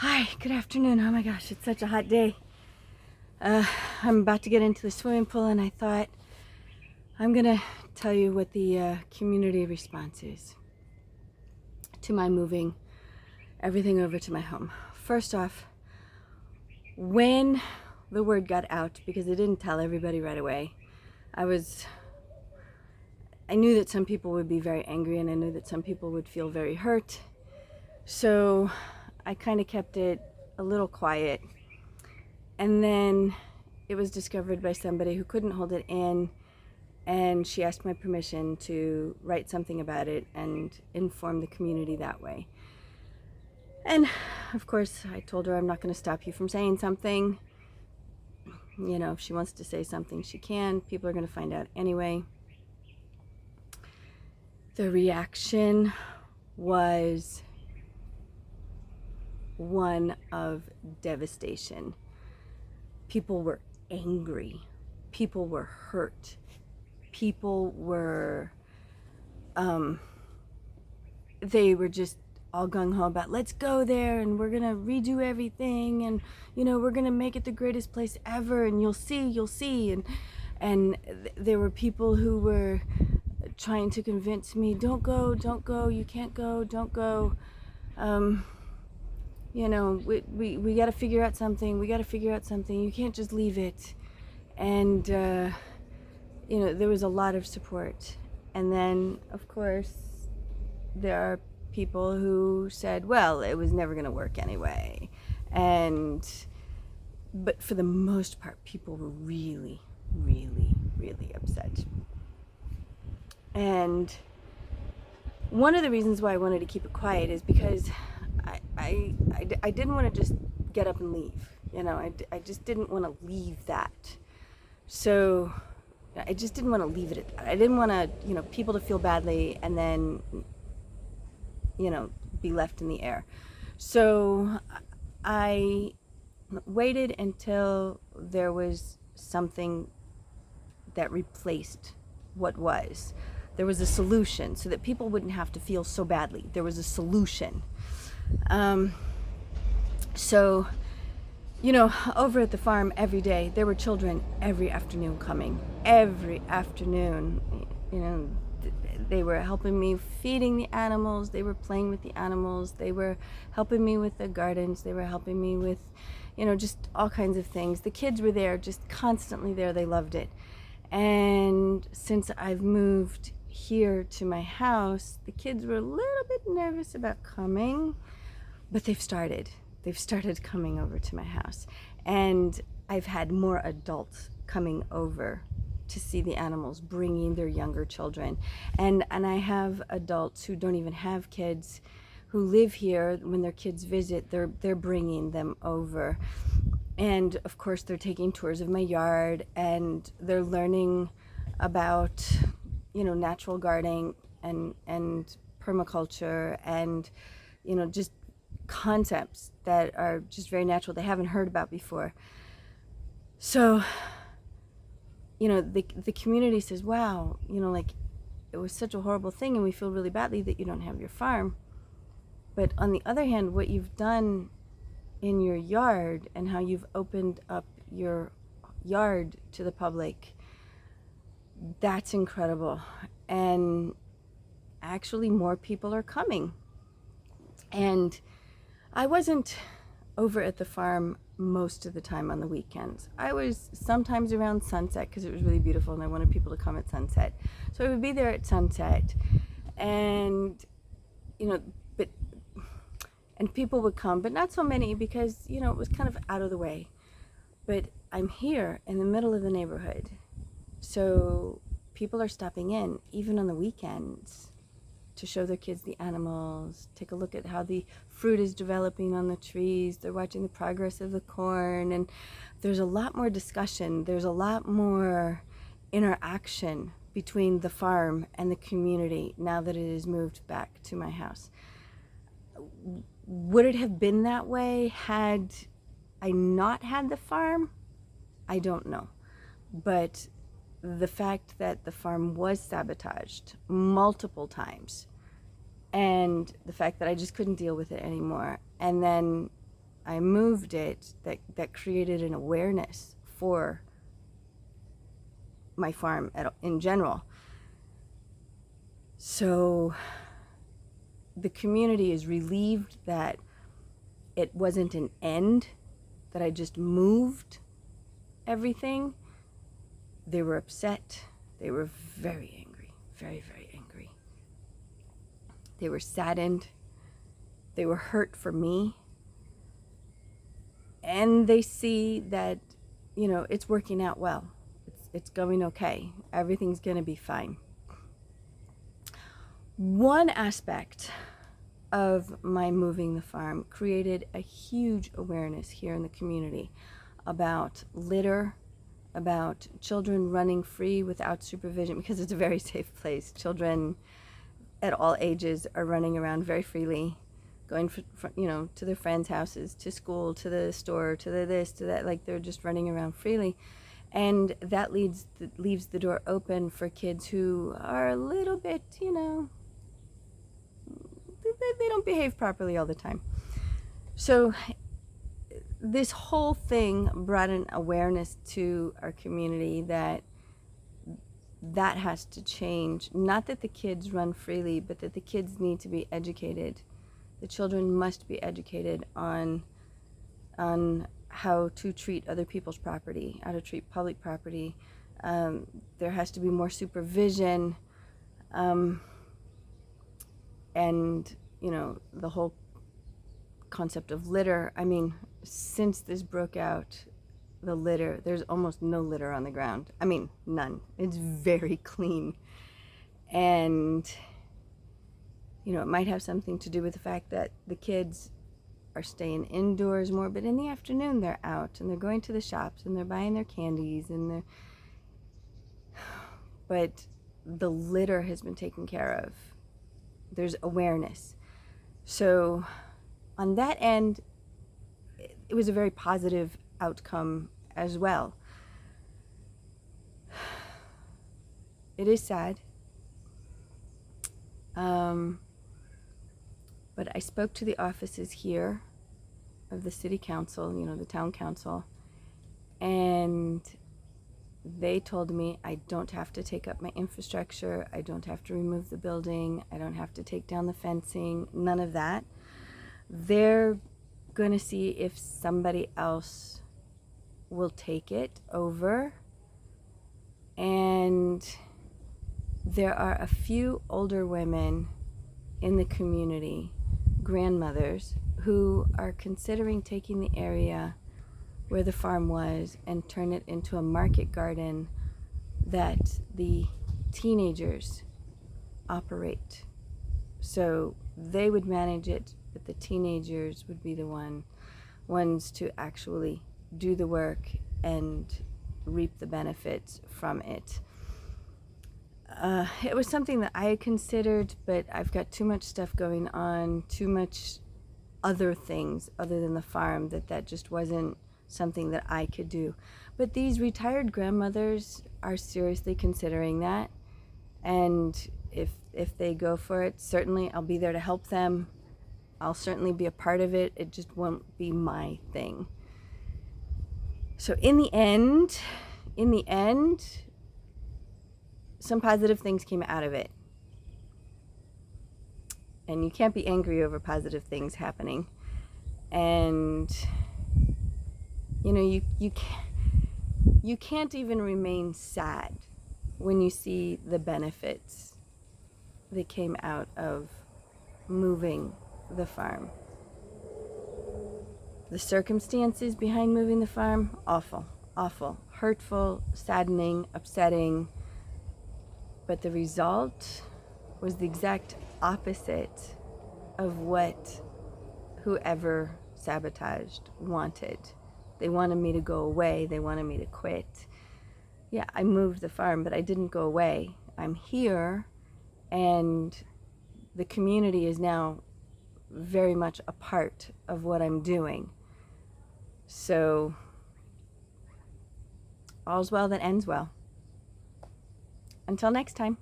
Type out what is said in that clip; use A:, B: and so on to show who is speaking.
A: Hi, good afternoon. Oh my gosh, it's such a hot day. I'm about to get into the swimming pool, and I thought I'm gonna tell you what the community response is to my moving everything over to my home. First off, when the word got out, because I didn't tell everybody right away, I knew that some people would be very angry, and I knew that some people would feel very hurt. So I kind of kept it a little quiet. And then it was discovered by somebody who couldn't hold it in, and she asked my permission to write something about it and inform the community that way. And of course, I told her I'm not going to stop you from saying something. You know, if she wants to say something, she can. People are going to find out anyway. The reaction was one of devastation. People were angry. People were hurt. People were, they were just all gung-ho about, let's go there and we're gonna redo everything, and you know, we're gonna make it the greatest place ever, and you'll see. And there were people who were trying to convince me, don't go, you can't go, don't go. You know, we got to figure out something. You can't just leave it. And, you know, there was a lot of support. And then, of course, there are people who said, well, it was never going to work anyway. But for the most part, people were really, really, really upset. And one of the reasons why I wanted to keep it quiet is because I didn't want to just get up and leave. You know, I just didn't want to leave that. So I just didn't want to leave it at that. I didn't want to, you know, people to feel badly and then, you know, be left in the air. So I waited until there was something that replaced what was. There was a solution so that people wouldn't have to feel so badly. There was a solution. So, you know, over at the farm every day, there were children every afternoon coming. Every afternoon, you know, they were helping me feeding the animals. They were playing with the animals. They were helping me with the gardens. They were helping me with, you know, just all kinds of things. The kids were there, just constantly there. They loved it. And since I've moved here to my house, the kids were a little bit nervous about coming, but they've started coming over to my house. And I've had more adults coming over to see the animals, bringing their younger children. And I have adults who don't even have kids who live here. When their kids visit, they're bringing them over. And of course, they're taking tours of my yard, and they're learning about, you know, natural gardening and permaculture, and, you know, just concepts that are just very natural they haven't heard about before. So, you know, the community says, wow, you know, like, it was such a horrible thing and we feel really badly that you don't have your farm. But on the other hand, what you've done in your yard and how you've opened up your yard to the public, that's incredible. And actually more people are coming. And I wasn't over at the farm most of the time on the weekends. I was sometimes around sunset because it was really beautiful and I wanted people to come at sunset. So I would be there at sunset, and, you know, and people would come, but not so many because, you know, it was kind of out of the way. But I'm here in the middle of the neighborhood. So people are stopping in, even on the weekends, to show their kids the animals, take a look at how the fruit is developing on the trees. They're watching the progress of the corn, and there's a lot more discussion. There's a lot more interaction between the farm and the community now that it has moved back to my house. Would it have been that way had I not had the farm? I don't know. But the fact that the farm was sabotaged multiple times, and the fact that I just couldn't deal with it anymore, and then I moved it, that created an awareness for my farm in general. So the community is relieved that it wasn't an end, that I just moved everything. They were upset. They were very angry, very, very angry. They were saddened. They were hurt for me. And they see that, it's working out well. It's going okay. Everything's going to be fine. One aspect of my moving the farm created a huge awareness here in the community about litter, about children running free without supervision, because it's a very safe place. Children at all ages are running around very freely, going to their friends' houses, to school, to the store, to the this, to that. Like, they're just running around freely. And that leaves the door open for kids who are a little bit, they don't behave properly all the time. So this whole thing brought an awareness to our community that has to change. Not that the kids run freely, but that the kids need to be educated. The children must be educated on how to treat other people's property, how to treat public property. There has to be more supervision, and the whole concept of litter. I mean, since this broke out, the litter, there's almost no litter on the ground. I mean, none. It's very clean. And it might have something to do with the fact that the kids are staying indoors more, but in the afternoon they're out and they're going to the shops and they're buying their candies but the litter has been taken care of. There's awareness. So on that end, it was a very positive outcome as well. It is sad. But I spoke to the offices here of the city council, the town council, and they told me I don't have to take up my infrastructure, I don't have to remove the building, I don't have to take down the fencing, none of that. They're going to see if somebody else will take it over. And there are a few older women in the community, grandmothers, who are considering taking the area where the farm was and turn it into a market garden that the teenagers operate. So they would manage it, but the teenagers would be the ones to actually do the work and reap the benefits from it. It was something that I had considered, but I've got too much stuff going on, too much other things other than the farm, that just wasn't something that I could do. But these retired grandmothers are seriously considering that, and if they go for it, certainly I'll be there to help them. I'll certainly be a part of it. It just won't be my thing. So in the end, some positive things came out of it. And you can't be angry over positive things happening. And you can't even remain sad when you see the benefits that came out of moving the farm. The circumstances behind moving the farm, awful, hurtful, saddening, upsetting. But the result was the exact opposite of what whoever sabotaged wanted. They wanted me to go away. They wanted me to quit. Yeah, I moved the farm, but I didn't go away. I'm here, and the community is now very much a part of what I'm doing. So, all's well that ends well. Until next time.